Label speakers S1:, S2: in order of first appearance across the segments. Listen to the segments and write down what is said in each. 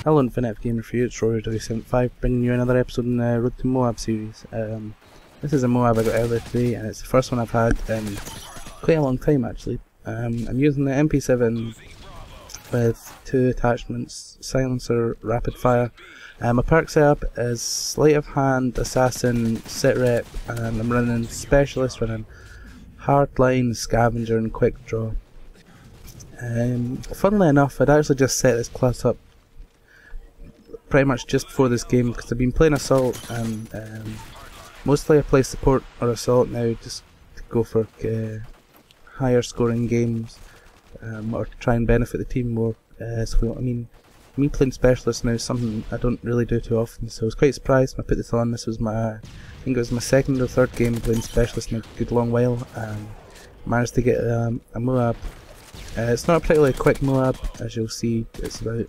S1: Hello Infinite Gamer for you, it's Douy75 bringing you another episode in the Road to MOAB series. This is a MOAB I got earlier today and it's the first one I've had in quite a long time actually. I'm using the MP7 with two attachments, silencer, rapid fire. My perk setup is sleight of hand, assassin, sit rep, and I'm running specialist, running hardline, scavenger and quick draw. Funnily enough, I'd actually just set this class up pretty much just before this game because I've been playing assault and mostly I play support or assault now just to go for higher scoring games or to try and benefit the team more. So I mean, me playing specialist now is something I don't really do too often, so I was quite surprised when I put this on. This was my, I think it was my second or third game playing specialist in a good long while. Managed to get a MOAB. It's not a particularly quick MOAB, as you'll see. It's about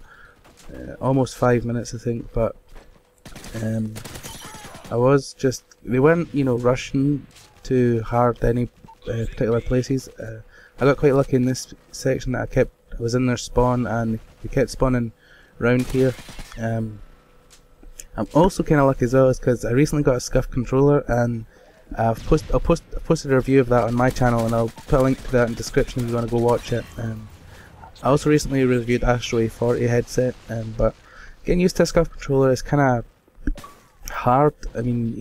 S1: almost 5 minutes I think, but I was just, they weren't, you know, rushing too hard any particular places. I got quite lucky in this section that I was in their spawn and they kept spawning around here. I'm also kind of lucky as well because I recently got a scuffed controller and I posted a review of that on my channel and I'll put a link to that in the description if you want to go watch it. I also recently reviewed Astro A40 headset, but getting used to a scuffed controller is kind of hard. I mean,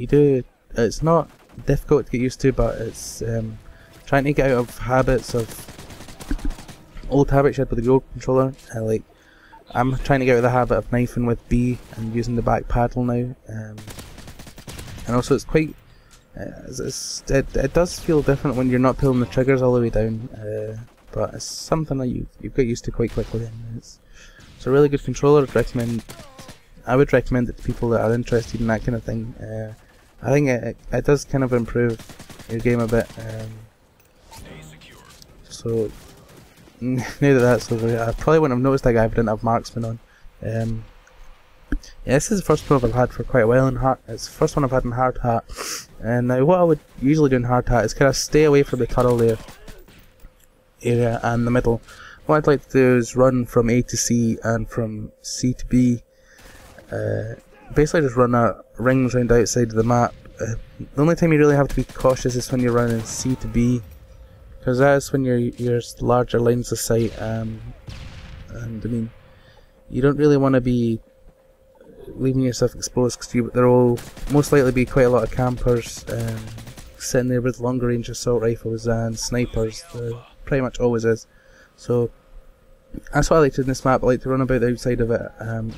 S1: it's not difficult to get used to, but it's trying to get out of habits of old habits you had with the old controller. Like, I'm trying to get out of the habit of knifing with B and using the back paddle now, and also it's quite, it does feel different when you're not pulling the triggers all the way down. But it's something that you get used to quite quickly. And it's a really good controller. I would recommend it to people that are interested in that kind of thing. I think it does kind of improve your game a bit. So now that that's over, I probably wouldn't have noticed that guy if I didn't have marksman on. Yeah, this is the first MOAB I've had for quite a while in it's the first one I've had in Hardhat. And now what I would usually do in Hardhat is kind of stay away from the tunnel there area and the middle. What I'd like to do is run from A to C and from C to B. Basically just run rings around the outside of the map. The only time you really have to be cautious is when you're running C to B, because that's when you're larger lines of sight, and I mean, you don't really want to be leaving yourself exposed because there will most likely be quite a lot of campers sitting there with longer range assault rifles and snipers. Pretty much always is. So that's what I like to do in this map. I like to run about the outside of it.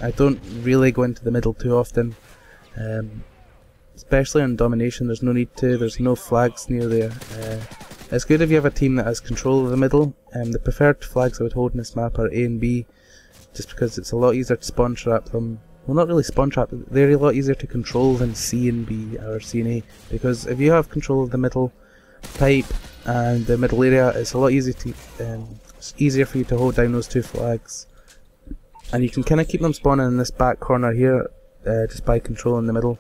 S1: I don't really go into the middle too often, especially on Domination. There's no need to. There's no flags near there. It's good if you have a team that has control of the middle. The preferred flags I would hold in this map are A and B, just because it's a lot easier to spawn trap them. Well, not really spawn trap, they're a lot easier to control than C and B or C and A, because if you have control of the middle pipe and the middle area, it's a lot easier to it's easier for you to hold down those two flags, and you can kind of keep them spawning in this back corner here just by controlling the middle,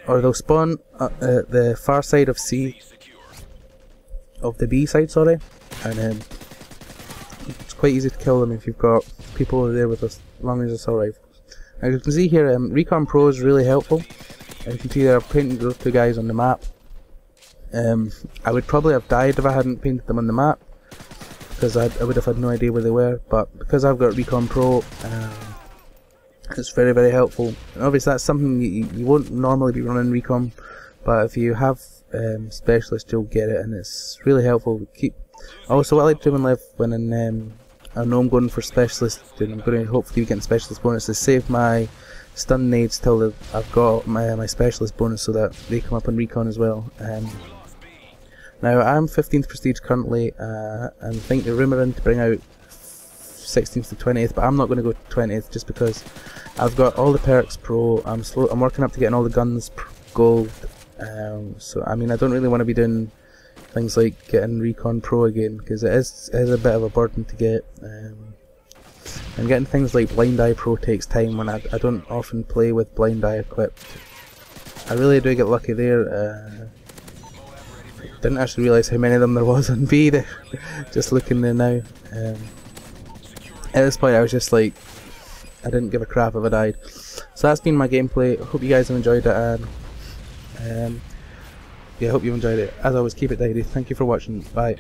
S1: or they'll spawn at the far side of C, of the B side, sorry, and it's quite easy to kill them if you've got people over there with a long range assault rifles. Now you can see here, Recon Pro is really helpful. And you can see there I've painted those two guys on the map. I would probably have died if I hadn't painted them on the map, because I would have had no idea where they were, but because I've got Recon Pro, it's very, very helpful. And obviously that's something you won't normally be running Recon, but if you have Specialist you'll get it, and it's really helpful. Also what I like to do in life when I know I'm going for Specialist, and I'm going to hopefully be getting Specialist bonus, is save my stun nades till I've got my Specialist bonus so that they come up on Recon as well. Now I'm 15th prestige currently, and I think they're rumouring to bring out 16th to 20th, but I'm not going to go to 20th just because I've got all the perks pro. I'm working up to getting all the guns gold. So I mean, I don't really want to be doing things like getting Recon Pro again, because it is a bit of a burden to get. And getting things like blind eye pro takes time when I don't often play with blind eye equipped. I really do get lucky there. Didn't actually realise how many of them there was on B there. Just looking there now. At this point I was just like, I didn't give a crap if I died. So that's been my gameplay. I hope you guys have enjoyed it, and yeah, I hope you enjoyed it. As always, keep it tidy. Thank you for watching. Bye.